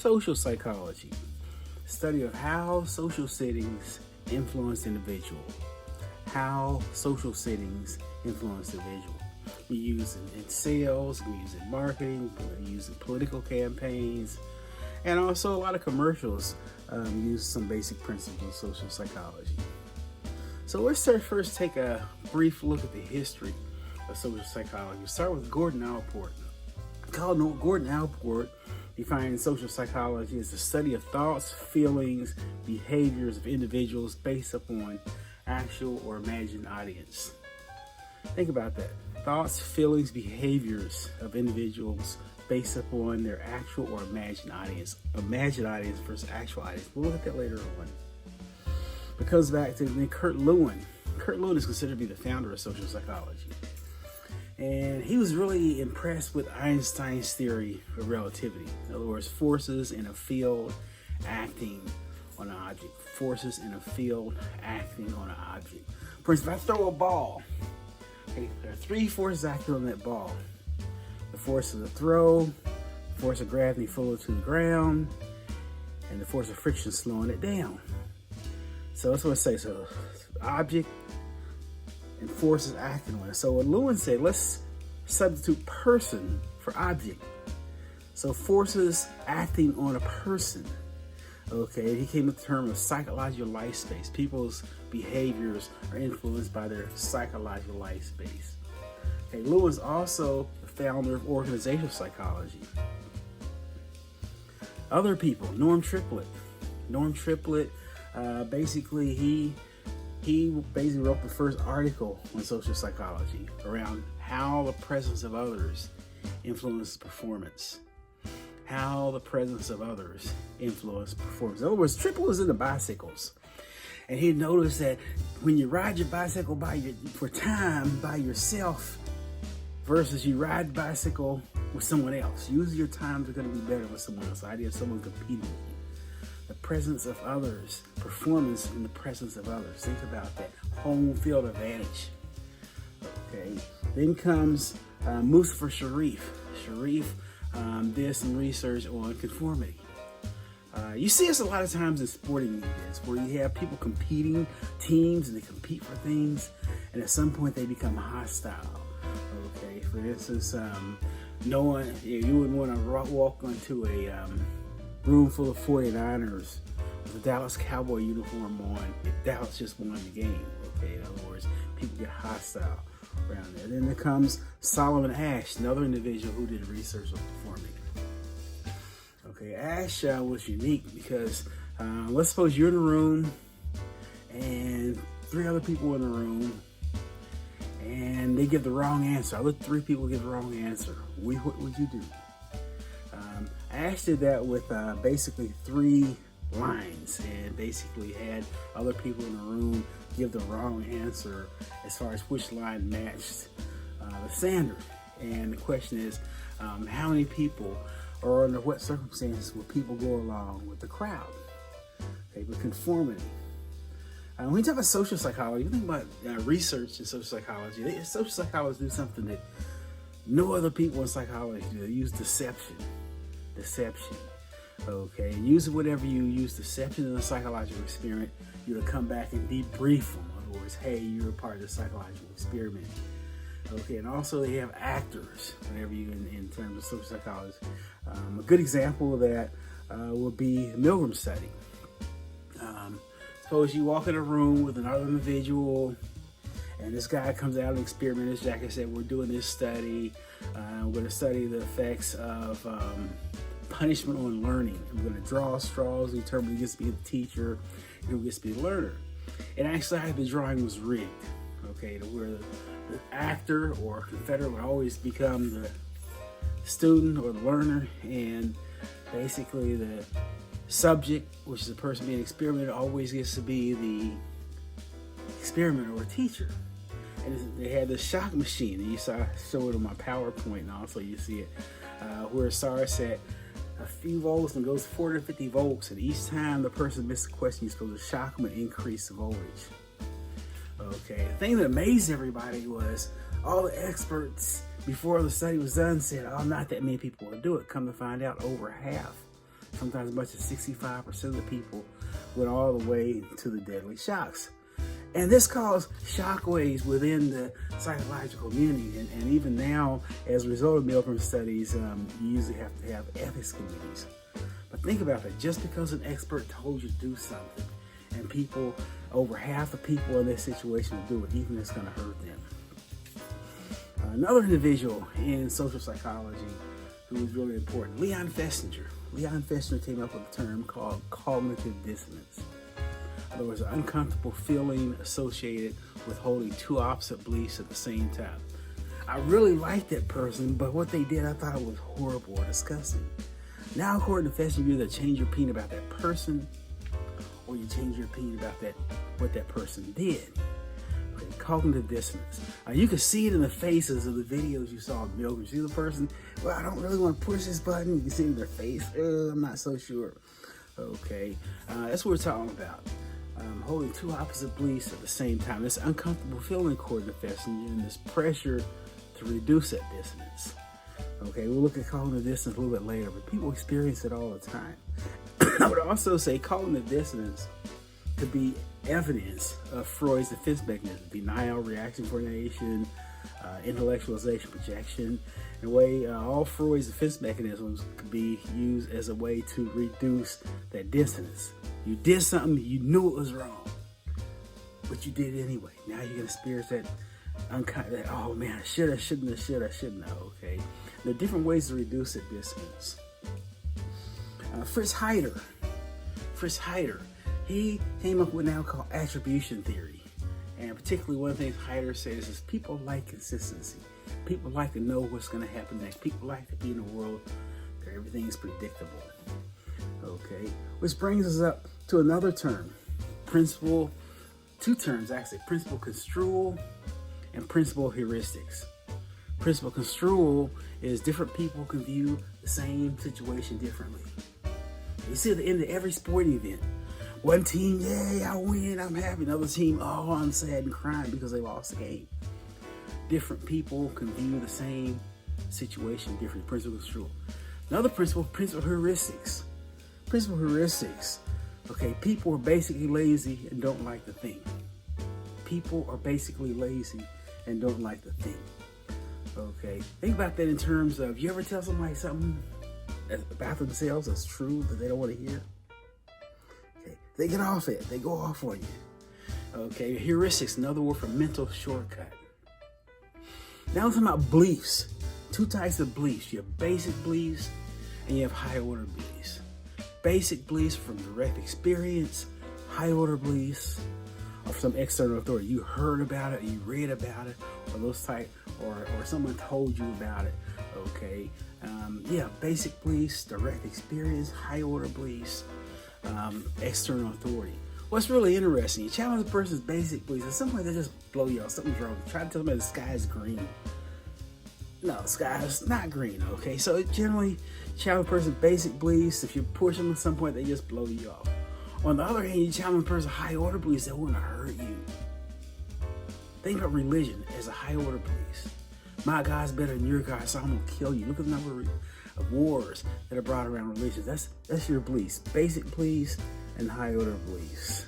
Social psychology, study of how social settings influence individual. How social settings influence individual. We use it in sales, we use it in marketing, we use it in political campaigns, and also a lot of commercials use some basic principles of social psychology. So let's first take a brief look at the history of social psychology. We'll start with Gordon Allport. Gordon Allport defines social psychology as the study of thoughts, feelings, behaviors of individuals based upon actual or imagined audience. Think about that. Thoughts, feelings, behaviors of individuals based upon their actual or imagined audience. Imagined audience versus actual audience. We'll look at that later on. It comes back to Kurt Lewin. Kurt Lewin is considered to be the founder of social psychology. And he was really impressed with Einstein's theory of relativity. In other words, forces in a field acting on an object. Forces in a field acting on an object. For instance, if I throw a ball, okay, there are three forces acting on that ball. The force of the throw, the force of gravity pulling it to the ground, and the force of friction slowing it down. So that's what I say. So object and forces acting on it. So what Lewin said, let's substitute person for object. So forces acting on a person. Okay, he came with the term of psychological life space. People's behaviors are influenced by their psychological life space. Okay, Lewin's also the founder of organizational psychology. Other people, Norm Triplett. Norm Triplett, basically he wrote the first article on social psychology around how the presence of others influences performance. How the presence of others influence performance. In other words, Triplett was into bicycles. And he noticed that when you ride your bicycle for time by yourself versus you ride the bicycle with someone else, usually your times are going to be better with someone else. The idea of someone competing with you. The presence of others, performance in the presence of others. Think about that. Home field advantage. Okay. Then comes Mustafa Sharif. Sharif did some research on conformity. You see this a lot of times in sporting events where you have people competing, teams, and they compete for things, and at some point they become hostile. Okay, for instance, you wouldn't want to walk into a room full of 49ers with a Dallas Cowboy uniform on if Dallas just won the game. Okay, in other words, people get hostile around there. Then there comes Solomon Asch, another individual who did research on conformity. Okay, Asch was unique because let's suppose you're in a room and three other people in the room and they give the wrong answer. Other three people give the wrong answer. What would you do? Asch did that with basically 3 lines and basically had other people in the room give the wrong answer as far as which line matched the standard. And the question is, how many people or under what circumstances will people go along with the crowd? Okay, with conformity. When you talk about social psychology, you think about research in social psychology. Social psychologists do something that no other people in psychology do. They use deception. Okay, use it whatever you use. Deception in a psychological experiment. You'll come back and debrief them. In other words, hey, you're a part of the psychological experiment. Okay, and also they have actors whenever you in terms of social psychology. A good example of that would be Milgram study. Suppose you walk in a room with another individual and this guy comes out of the experiment. This jacket said, we're doing this study. We're going to study the effects of punishment on learning. We're going to draw straws, determine who gets to be the teacher and who gets to be the learner. And actually, the drawing was rigged. Okay, to where the actor or confederate would always become the student or the learner, and basically the subject, which is the person being experimented, always gets to be the experimenter or teacher. And they had this shock machine, and you saw show it on my PowerPoint, and also you see it where it starts at a few volts and goes to 450 volts, and each time the person missed a question, you're supposed to shock them and increase the voltage. Okay, the thing that amazed everybody was all the experts before the study was done said, oh, not that many people would do it. Come to find out, over half sometimes as much as 65% of the people went all the way to the deadly shocks. And this caused shockwaves within the psychological community. And even now, as a result of Milgram studies, you usually have to have ethics committees. But think about that. Just because an expert told you to do something, and people, over half the people in this situation will do it, even if it's going to hurt them. Another individual in social psychology who was really important, Leon Festinger. Leon Festinger came up with a term called cognitive dissonance. In other words, an uncomfortable feeling associated with holding two opposite beliefs at the same time. I really liked that person, but what they did I thought was horrible or disgusting. Now, according to Festinger, you either change your opinion about that person or you change your opinion about what that person did. Okay, cognitive dissonance. You can see it in the faces of the videos you saw of Milgram. You see the person, well, I don't really want to push this button. You can see it in their face. I'm not so sure. Okay, that's what we're talking about. Holding two opposite beliefs at the same time. This uncomfortable feeling, according to Festinger, and this pressure to reduce that dissonance. Okay, we'll look at cognitive dissonance a little bit later, but people experience it all the time. I would also say cognitive dissonance could be evidence of Freud's defense mechanism: denial, reaction coordination, intellectualization, projection. In a way, all Freud's defense mechanisms could be used as a way to reduce that dissonance. You did something, you knew it was wrong, but you did it anyway. Now you're going to experience that oh man, I shouldn't have, okay? There are different ways to reduce that dissonance. Fritz Heider, he came up with now called attribution theory. And particularly one of the things Heider says is people like consistency. People like to know what's going to happen next. People like to be in a world where everything is predictable. Okay, which brings us up to another term, two terms actually, principal construal and principal heuristics. Principal construal is different people can view the same situation differently. You see at the end of every sporting event, one team, yay, I win, I'm happy. Another team, oh, I'm sad and crying because they lost the game. Different people can view the same situation differently. Principal construal. Another principle heuristics. Principal heuristics. Okay, people are basically lazy and don't like to think. People are basically lazy and don't like to think. Okay, think about that in terms of, you ever tell somebody something about themselves that's true that they don't want to hear? Okay, they get off it. They go off on you. Okay, heuristics, another word for mental shortcut. Now let's talk about beliefs. Two types of beliefs. You have basic beliefs and you have high order beliefs. Basic beliefs from direct experience. High order beliefs or some external authority. You heard about it, you read about it, or those type, or someone told you about it. Okay, basic beliefs, direct experience, high order beliefs, external authority. What's really interesting, you challenge a person's basic beliefs, and somebody that just blow you off, something's wrong. Try to tell them the sky is green. No, the sky is not green, okay? So it generally challenge a person's basic beliefs. If you push them at some point, they just blow you off. On the other hand, you challenge a person's high order beliefs that want to hurt you. Think about religion as a high order beliefs. My God's better than your God, so I'm going to kill you. Look at the number of wars that are brought around religions. That's your beliefs. Basic beliefs and high order beliefs.